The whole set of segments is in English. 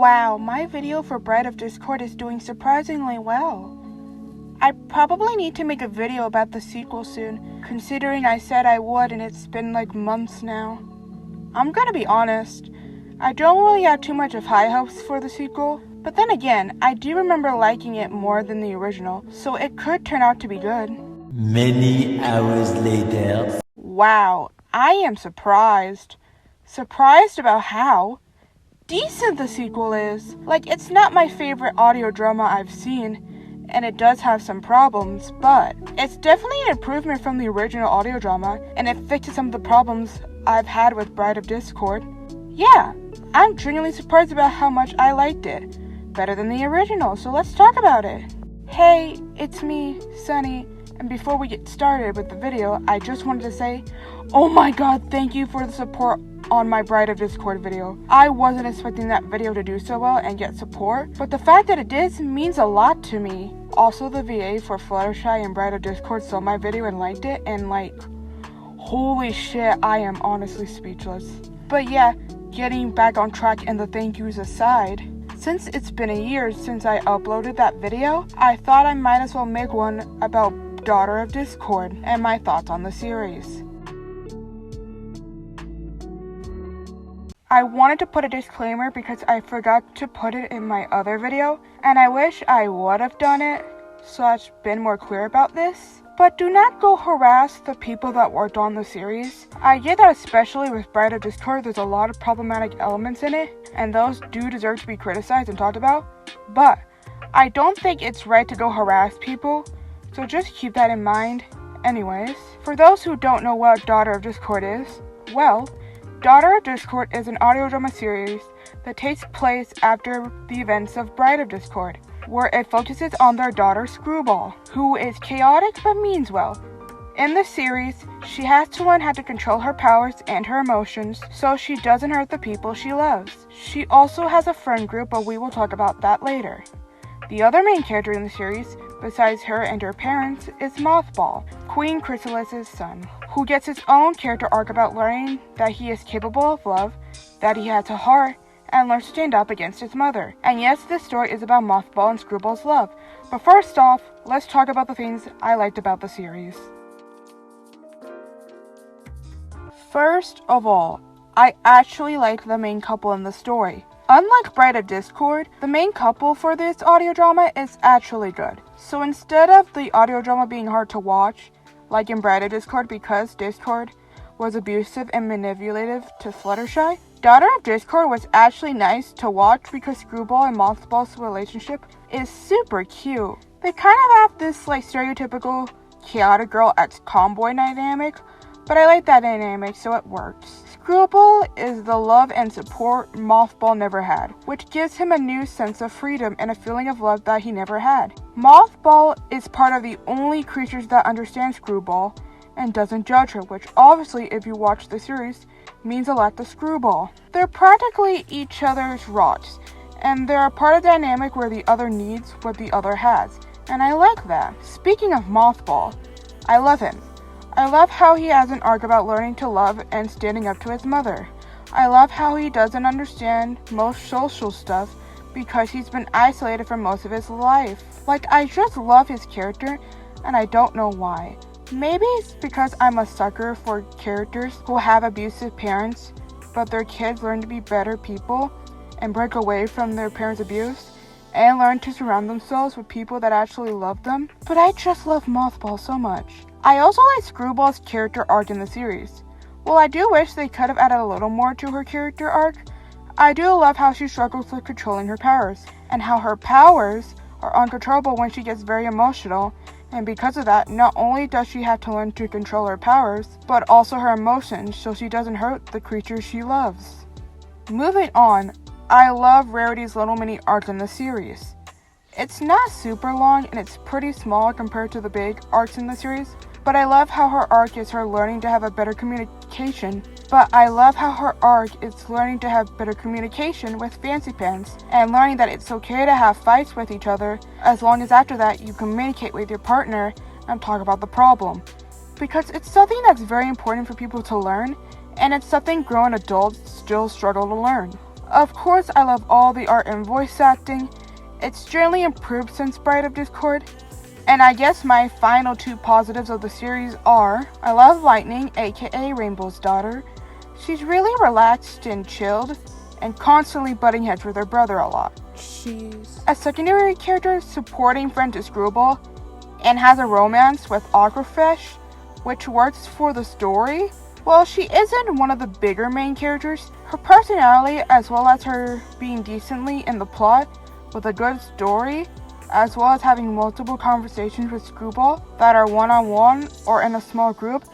Wow, my video for Bride of Discord is doing surprisingly well. I probably need to make a video about the sequel soon, considering I said I would and it's been like months now. I'm gonna be honest, I don't really have too much of high hopes for the sequel, but then again, I do remember liking it more than the original, so it could turn out to be good. Many hours later. Wow, I am surprised. Surprised about how decent the sequel is. Like, it's not my favorite audio drama I've seen, and it does have some problems, but it's definitely an improvement from the original audio drama, and it fixes some of the problems I've had with Bride of Discord. Yeah, I'm genuinely surprised about how much I liked it. Better than the original, so let's talk about it. Hey, it's me, Sunny, and before we get started with the video, I just wanted to say, oh my god, thank you for the support on my Bride of Discord video. I wasn't expecting that video to do so well and get support, but the fact that it did means a lot to me. Also, the VA for Fluttershy and Bride of Discord saw my video and liked it, and like, holy shit, I am honestly speechless. But yeah, getting back on track and the thank yous aside, since it's been a year since I uploaded that video, I thought I might as well make one about Daughter of Discord and my thoughts on the series. I wanted to put a disclaimer because I forgot to put it in my other video, and I wish I would have done it so I've been more clear about this. But do not go harass the people that worked on the series. I get that especially with Bride of Discord, there's a lot of problematic elements in it, and those do deserve to be criticized and talked about, but I don't think it's right to go harass people, so just keep that in mind. Anyways, for those who don't know what Daughter of Discord is, well, Daughter of Discord is an audio drama series that takes place after the events of Bride of Discord, where it focuses on their daughter Screwball, who is chaotic but means well. In the series, she has to learn how to control her powers and her emotions so she doesn't hurt the people she loves. She also has a friend group, but we will talk about that later. The other main character in the series, besides her and her parents, is Mothball, Queen Chrysalis's son, who gets his own character arc about learning that he is capable of love, that he has a heart, and learns to stand up against his mother. And yes, this story is about Mothball and Screwball's love. But first off, let's talk about the things I liked about the series. First of all, I actually like the main couple in the story. Unlike Bride of Discord, the main couple for this audio drama is actually good. So instead of the audio drama being hard to watch, like in Bride of Discord because Discord was abusive and manipulative to Fluttershy, Daughter of Discord was actually nice to watch because Screwball and Mothball's relationship is super cute. They kind of have this like stereotypical chaotic girl ex-tomboy dynamic, but I like that dynamic, so it works. Screwball is the love and support Mothball never had, which gives him a new sense of freedom and a feeling of love that he never had. Mothball is part of the only creatures that understand Screwball and doesn't judge her, which obviously, if you watch the series, means a lot to Screwball. They're practically each other's rocks, and they're a part of the dynamic where the other needs what the other has, and I like that. Speaking of Mothball, I love him. I love how he has an arc about learning to love and standing up to his mother. I love how he doesn't understand most social stuff because he's been isolated for most of his life. Like, I just love his character, and I don't know why. Maybe it's because I'm a sucker for characters who have abusive parents, but their kids learn to be better people and break away from their parents' abuse and learn to surround themselves with people that actually love them. But I just love Mothball so much. I also like Screwball's character arc in the series. While I do wish they could have added a little more to her character arc, I do love how she struggles with controlling her powers, and how her powers are uncontrollable when she gets very emotional, and because of that, not only does she have to learn to control her powers, but also her emotions so she doesn't hurt the creatures she loves. Moving on, I love Rarity's little mini arc in the series. It's not super long and it's pretty small compared to the big arcs in the series, but I love how her arc is her learning to have a better communication with Fancy Pants, and learning that it's okay to have fights with each other as long as after that you communicate with your partner and talk about the problem. Because it's something that's very important for people to learn, and it's something grown adults still struggle to learn. Of course, I love all the art and voice acting. It's generally improved since Bride of Discord. And I guess my final 2 positives of the series are, I love Lightning, aka Rainbow's daughter. She's really relaxed and chilled, and constantly butting heads with her brother a lot. She's A secondary character supporting friend to Screwball, and has a romance with Aquafresh, which works for the story. While she isn't one of the bigger main characters, her personality as well as her being decently in the plot with a good story, as well as having multiple conversations with Screwball that are one-on-one or in a small group,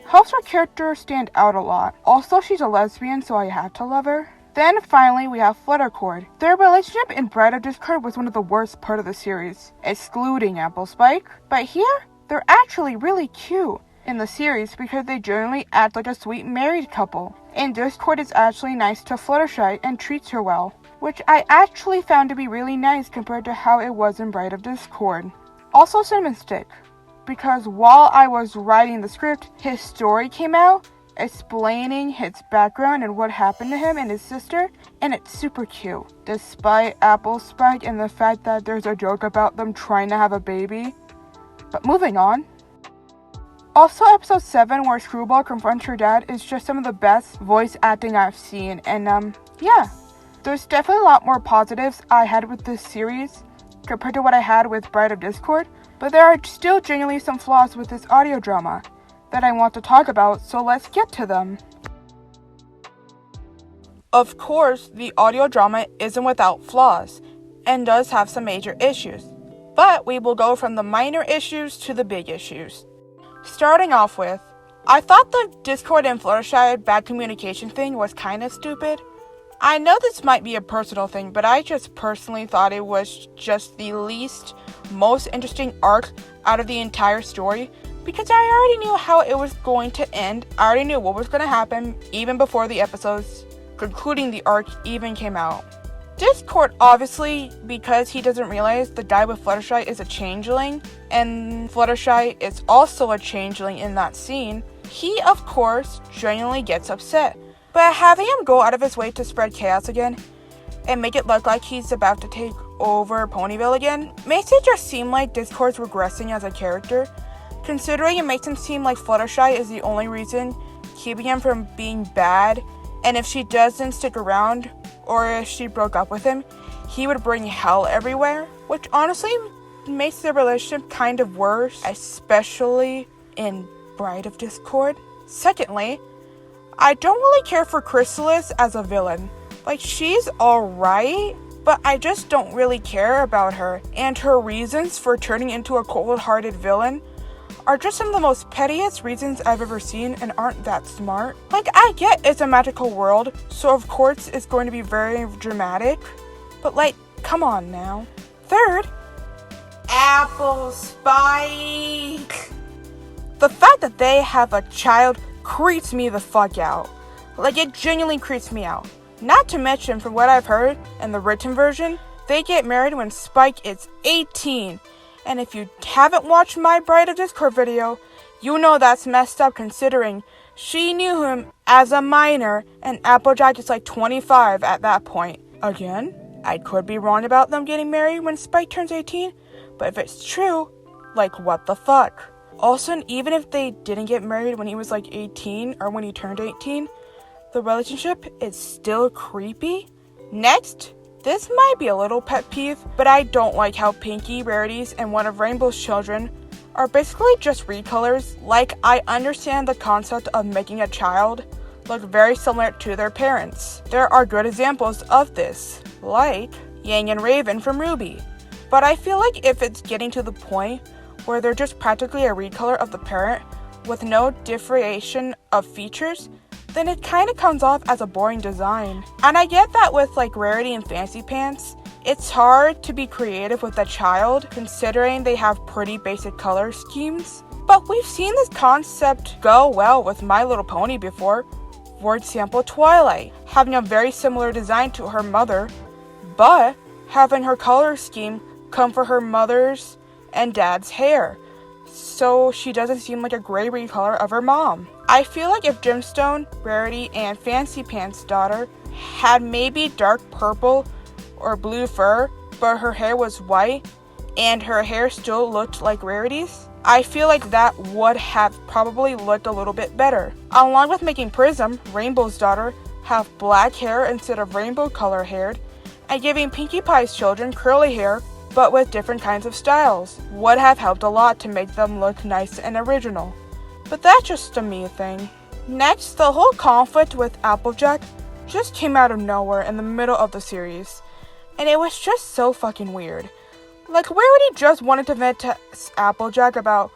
helps her character stand out a lot. Also, she's a lesbian, so I have to love her. Then finally, we have Fluttercord. Their relationship in Bride of Discord was one of the worst part of the series, excluding Apple Spike. But here, they're actually really cute in the series because they generally act like a sweet married couple. In Discord, it's actually nice to Fluttershy and treats her well, which I actually found to be really nice compared to how it was in Bride of Discord. Also Cinnamon Stick, because while I was writing the script, his story came out explaining his background and what happened to him and his sister, and it's super cute, despite Apple Spike and the fact that there's a joke about them trying to have a baby. But moving on. Also, episode 7, where Screwball confronts her dad, is just some of the best voice acting I've seen, and yeah. There's definitely a lot more positives I had with this series compared to what I had with Bride of Discord, but there are still genuinely some flaws with this audio drama that I want to talk about, so let's get to them. Of course, the audio drama isn't without flaws, and does have some major issues, but we will go from the minor issues to the big issues. Starting off with, I thought the Discord and Fluttershy bad communication thing was kind of stupid. I know this might be a personal thing, but I just personally thought it was just the least, most interesting arc out of the entire story, because I already knew how it was going to end. I already knew what was going to happen even before the episodes concluding the arc even came out. Discord, obviously, because he doesn't realize the guy with Fluttershy is a changeling, and Fluttershy is also a changeling in that scene, he, of course, genuinely gets upset. But having him go out of his way to spread chaos again, and make it look like he's about to take over Ponyville again, makes it just seem like Discord's regressing as a character, considering it makes him seem like Fluttershy is the only reason keeping him from being bad, and if she doesn't stick around, or if she broke up with him, he would bring hell everywhere, which honestly makes their relationship kind of worse, especially in Bride of Discord. Secondly, I don't really care for Chrysalis as a villain. Like, she's alright, but I just don't really care about her, and her reasons for turning into a cold-hearted villain are just some of the most pettiest reasons I've ever seen and aren't that smart. Like, I get it's a magical world, so of course it's going to be very dramatic, but like, come on now. Third, Apple Spike. The fact that they have a child creeps me the fuck out. Like, it genuinely creeps me out. Not to mention, from what I've heard in the written version, they get married when Spike is 18. And if you haven't watched my Bride of Discord video, you know that's messed up considering she knew him as a minor and Applejack is like 25 at that point. Again, I could be wrong about them getting married when Spike turns 18, but if it's true, like, what the fuck? Also, even if they didn't get married when he was like 18 or when he turned 18, the relationship is still creepy. Next, this might be a little pet peeve, but I don't like how Pinkie, Rarities, and one of Rainbow's children are basically just recolors. Like, I understand the concept of making a child look very similar to their parents. There are good examples of this, like Yang and Raven from RWBY. But I feel like if it's getting to the point where they're just practically a recolor of the parent with no differentiation of features, then it kind of comes off as a boring design. And I get that with like Rarity and Fancy Pants, it's hard to be creative with a child considering they have pretty basic color schemes. But we've seen this concept go well with My Little Pony before. For example, Twilight, having a very similar design to her mother, but having her color scheme come for her mother's and dad's hair, so she doesn't seem like a gray recolor of her mom. I feel like if Gemstone, Rarity, and Fancy Pants' daughter had maybe dark purple or blue fur, but her hair was white and her hair still looked like Rarity's, I feel like that would have probably looked a little bit better. Along with making Prism, Rainbow's daughter, have black hair instead of rainbow color haired, and giving Pinkie Pie's children curly hair but with different kinds of styles would have helped a lot to make them look nice and original. But that's just a me thing. Next, the whole conflict with Applejack just came out of nowhere in the middle of the series, and it was just so fucking weird. Like, Rarity just wanted to vent to Applejack about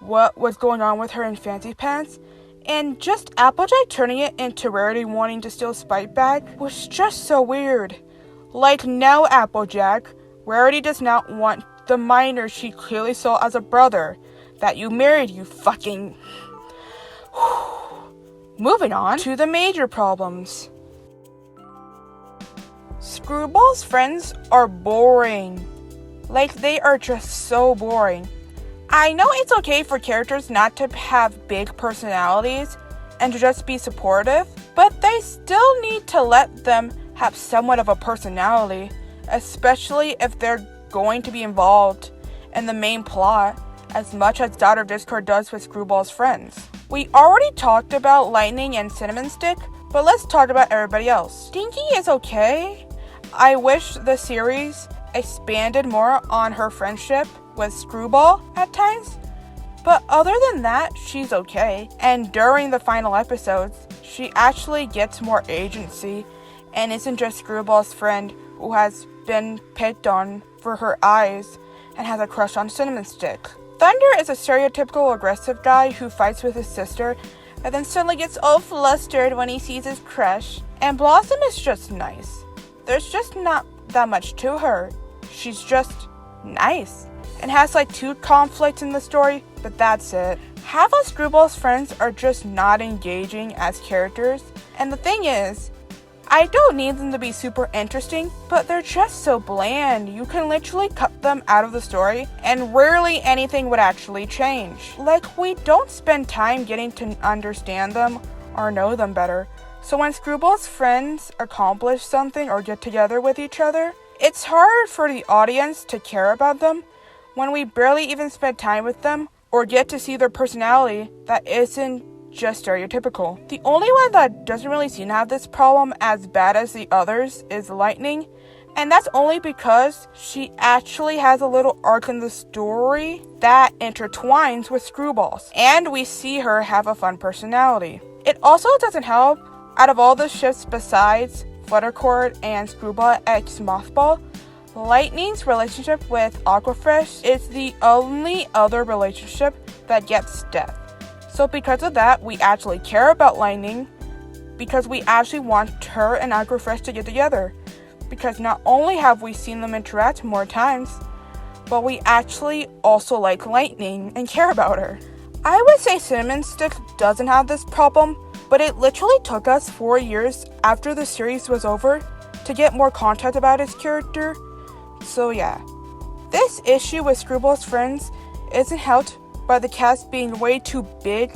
what was going on with her in Fancy Pants, and just Applejack turning it into Rarity wanting to steal Spite Bag was just so weird. Like, no, Applejack, Rarity does not want the minor she clearly saw as a brother that you married, you fucking... Moving on to the major problems. Screwball's friends are boring. Like, they are just so boring. I know it's okay for characters not to have big personalities and to just be supportive, but they still need to let them have somewhat of a personality, especially if they're going to be involved in the main plot as much as Daughter of Discord does with Screwball's friends. We already talked about Lightning and Cinnamon Stick, but let's talk about everybody else. Stinky is okay. I wish the series expanded more on her friendship with Screwball at times, but other than that, she's okay. And during the final episodes, she actually gets more agency and isn't just Screwball's friend who has been picked on for her eyes and has a crush on Cinnamon Stick. Thunder is a stereotypical aggressive guy who fights with his sister and then suddenly gets all flustered when he sees his crush. And Blossom is just nice. There's just not that much to her. She's just nice and has like 2 conflicts in the story, but that's it. Half of Screwball's friends are just not engaging as characters, and the thing is, I don't need them to be super interesting, but they're just so bland. You can literally cut them out of the story and rarely anything would actually change. Like, we don't spend time getting to understand them or know them better. So when Screwball's friends accomplish something or get together with each other, it's hard for the audience to care about them when we barely even spend time with them or get to see their personality that isn't just stereotypical. The only one that doesn't really seem to have this problem as bad as the others is Lightning, and that's only because she actually has a little arc in the story that intertwines with Screwball's, and we see her have a fun personality. It also doesn't help, out of all the ships besides Fluttercord and Screwball x Mothball, Lightning's relationship with Aquafresh is the only other relationship that gets death. So because of that, we actually care about Lightning, because we actually want her and Aquafresh to get together. Because not only have we seen them interact more times, but we actually also like Lightning and care about her. I would say Cinnamon Stick doesn't have this problem, but it literally took us 4 years after the series was over to get more content about his character. So yeah, this issue with Screwball's friends isn't helped by the cast being way too big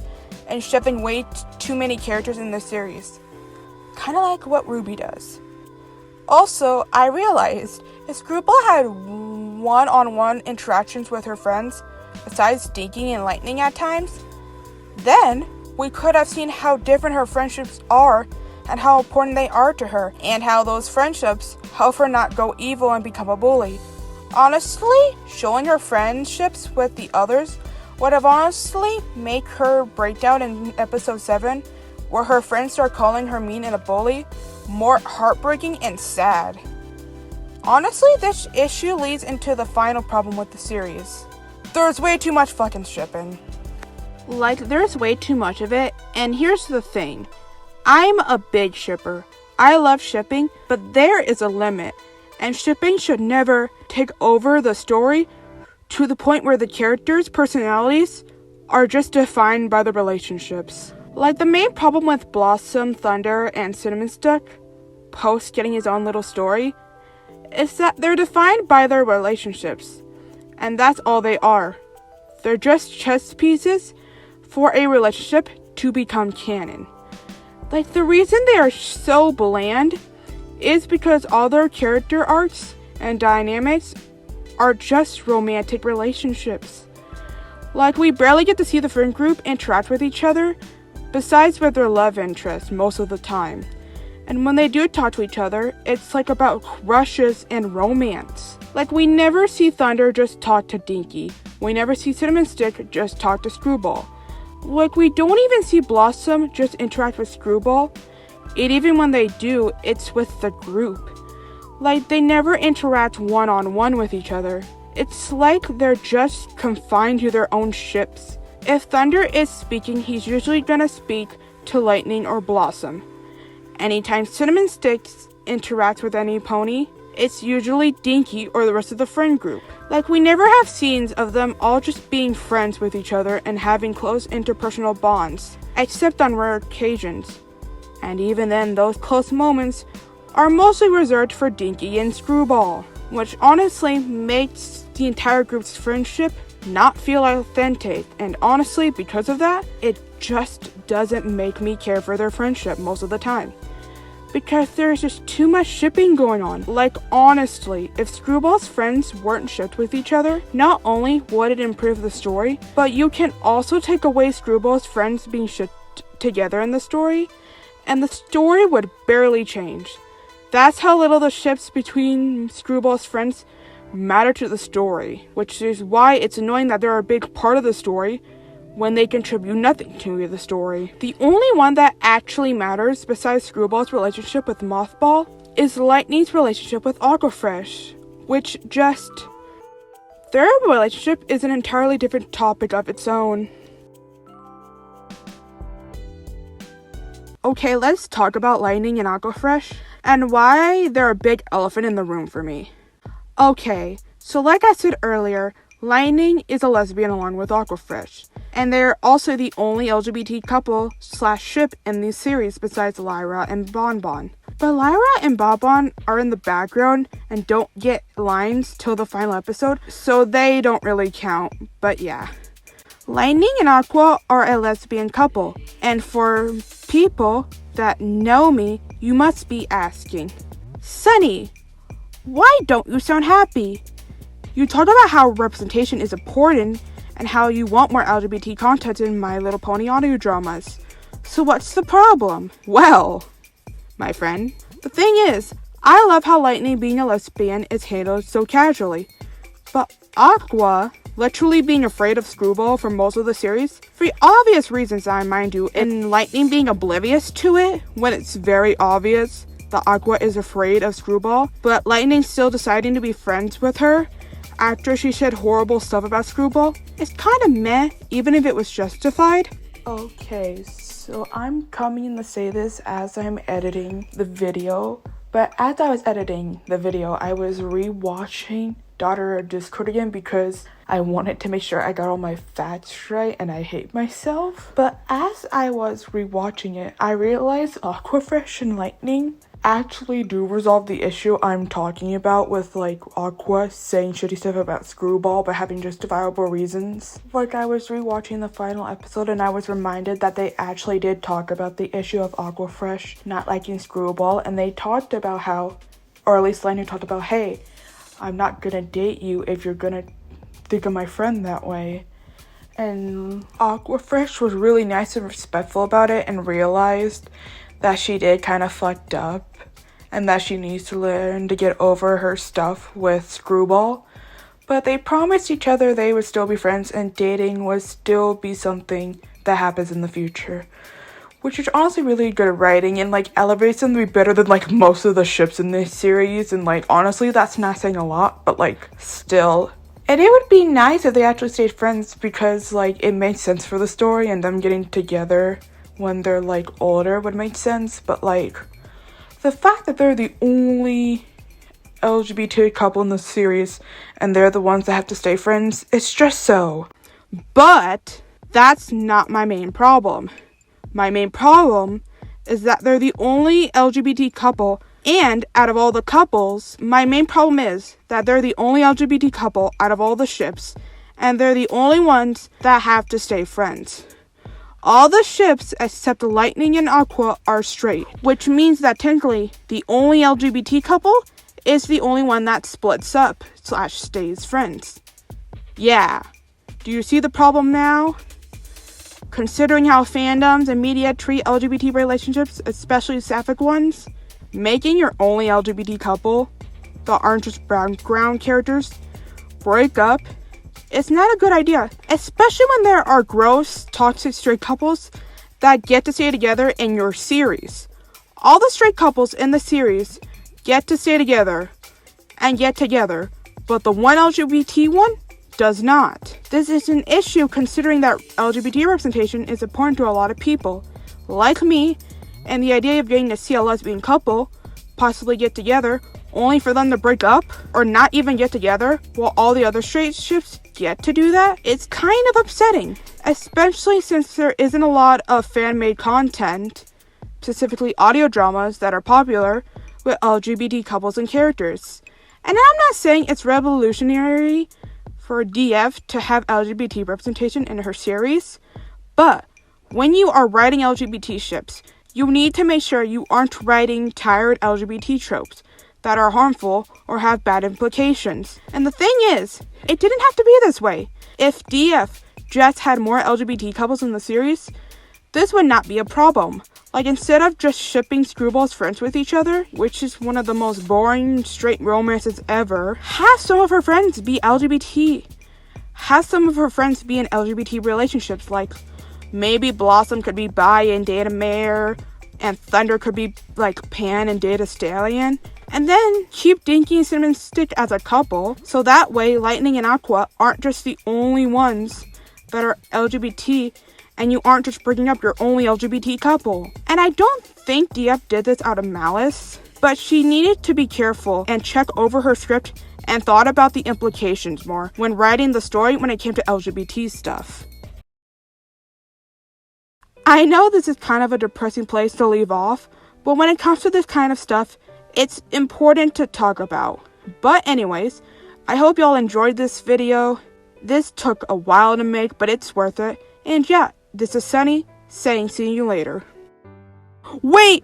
and shoving way too many characters in the series. Kinda like what Ruby does. Also, I realized if Screwball had one-on-one interactions with her friends, besides Dinky and Lightning at times, then we could have seen how different her friendships are and how important they are to her, and how those friendships help her not go evil and become a bully. Honestly, showing her friendships with the others would have honestly made her breakdown in episode 7, where her friends start calling her mean and a bully, more heartbreaking and sad. Honestly, this issue leads into the final problem with the series. There's way too much fucking shipping. Like, there's way too much of it, and here's the thing. I'm a big shipper. I love shipping, but there is a limit, and shipping should never take over the story to the point where the characters' personalities are just defined by the relationships. Like, the main problem with Blossom, Thunder, and Cinnamon Stick, post getting his own little story, is that they're defined by their relationships, and that's all they are. They're just chess pieces for a relationship to become canon. Like, the reason they are so bland is because all their character arcs and dynamics are just romantic relationships. Like, we barely get to see the friend group interact with each other, besides with their love interest most of the time. And when they do talk to each other, it's like about crushes and romance. Like, we never see Thunder just talk to Dinky. We never see Cinnamon Stick just talk to Screwball. Like, we don't even see Blossom just interact with Screwball. And even when they do, it's with the group. Like, they never interact one-on-one with each other. It's like they're just confined to their own ships. If Thunder is speaking, he's usually gonna speak to Lightning or Blossom. Anytime Cinnamon Sticks interacts with any pony, it's usually Dinky or the rest of the friend group. Like, we never have scenes of them all just being friends with each other and having close interpersonal bonds, except on rare occasions. And even then, those close moments are mostly reserved for Dinky and Screwball, which honestly makes the entire group's friendship not feel authentic, and honestly, because of that, it just doesn't make me care for their friendship most of the time. Because there's just too much shipping going on. Like, honestly, if Screwball's friends weren't shipped with each other, not only would it improve the story, but you can also take away Screwball's friends being shipped together in the story, and the story would barely change. That's how little the ships between Screwball's friends matter to the story, which is why it's annoying that they're a big part of the story when they contribute nothing to the story. The only one that actually matters besides Screwball's relationship with Mothball is Lightning's relationship with Aquafresh, which just... their relationship is an entirely different topic of its own. Okay, let's talk about Lightning and Aquafresh, and why they're a big elephant in the room for me. Okay, so like I said earlier, Lightning is a lesbian along with Aquafresh, and they're also the only LGBT couple / ship in the series besides Lyra and Bonbon. But Lyra and Bonbon are in the background and don't get lines till the final episode, so they don't really count, but yeah. Lightning and Aqua are a lesbian couple, and for people that know me, you must be asking, Sunny, why don't you sound happy? You talk about how representation is important and how you want more LGBT content in My Little Pony audio dramas. So what's the problem? Well, my friend, the thing is, I love how Lightning being a lesbian is handled so casually. But Aqua, literally being afraid of Screwball for most of the series, for obvious reasons I mind you, and Lightning being oblivious to it when it's very obvious that Aqua is afraid of Screwball, but Lightning still deciding to be friends with her after she said horrible stuff about Screwball, it's kind of meh, even if it was justified. Okay, so I'm coming to say this as I'm editing the video, but as I was editing the video, I was re-watching Daughter of Discord again because I wanted to make sure I got all my facts right and I hate myself. But as I was re-watching it, I realized Aquafresh and Lightning actually do resolve the issue I'm talking about with, like, Aqua saying shitty stuff about Screwball but having justifiable reasons. Like, I was rewatching the final episode and I was reminded that they actually did talk about the issue of Aquafresh not liking Screwball, and they talked about how, or at least Lightning talked about, hey, I'm not gonna date you if you're gonna think of my friend that way. And Aquafresh was really nice and respectful about it and realized that she did kind of fucked up and that she needs to learn to get over her stuff with Screwball. But they promised each other they would still be friends and dating would still be something that happens in the future. Which is honestly really good writing and, like, elevates them to be better than, like, most of the ships in this series. And, like, honestly, that's not saying a lot, but, like, still. And it would be nice if they actually stayed friends because, like, it makes sense for the story, and them getting together when they're, like, older would make sense. But, like, the fact that they're the only LGBT couple in the series and they're the ones that have to stay friends, it's just so. But that's not my main problem. My main problem is that they're the only LGBT couple, and out of all the couples, my main problem is that they're the only LGBT couple out of all the ships, and they're the only ones that have to stay friends. All the ships except Lightning and Aqua are straight, which means that technically the only LGBT couple is the only one that splits up / stays friends. Yeah. Do you see the problem now? Considering how fandoms and media treat LGBT relationships, especially sapphic ones, making your only LGBT couple that aren't just background characters break up is not a good idea, especially when there are gross, toxic straight couples that get to stay together in your series. All the straight couples in the series get to stay together and get together, but the one LGBT one does not. This is an issue considering that LGBT representation is important to a lot of people, like me, and the idea of getting to see a lesbian couple possibly get together only for them to break up or not even get together while all the other straight ships get to do that, it's kind of upsetting, especially since there isn't a lot of fan-made content, specifically audio dramas that are popular with LGBT couples and characters. And I'm not saying it's revolutionary for DF to have LGBT representation in her series, but when you are writing LGBT ships, you need to make sure you aren't writing tired LGBT tropes that are harmful or have bad implications. And the thing is, it didn't have to be this way. If DF just had more LGBT couples in the series, this would not be a problem. Like, instead of just shipping screwballs friends with each other, which is one of the most boring straight romances ever, have some of her friends be LGBT. Have some of her friends be in LGBT relationships, like maybe Blossom could be bi and date a Mare, and Thunder could be like Pan and date a Stallion. And then keep Dinky and Cinnamon Stick as a couple, so that way Lightning and Aqua aren't just the only ones that are LGBT, and you aren't just bringing up your only LGBT couple. And I don't think DF did this out of malice, but she needed to be careful and check over her script and thought about the implications more when writing the story when it came to LGBT stuff. I know this is kind of a depressing place to leave off, but when it comes to this kind of stuff, it's important to talk about. But anyways, I hope y'all enjoyed this video. This took a while to make, but it's worth it. And yeah, this is Sunny saying see you later. Wait!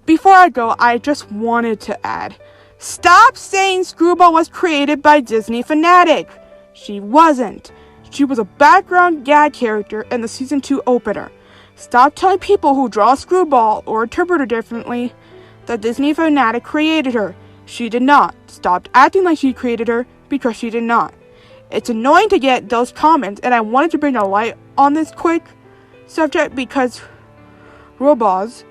Before I go, I just wanted to add, stop saying Screwball was created by Disney Fanatic. She wasn't. She was a background gag character in the season 2 opener. Stop telling people who draw Screwball or interpret her differently that Disney Fanatic created her. She did not. Stop acting like she created her because she did not. It's annoying to get those comments, and I wanted to bring a light on this quick subject because Roboz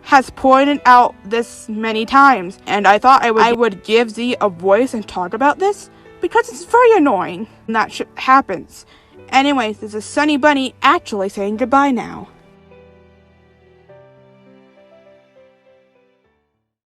has pointed out this many times, and I thought I would give Z a voice and talk about this because it's very annoying when that shit happens. Anyways, this is Sunny Bunny actually saying goodbye now.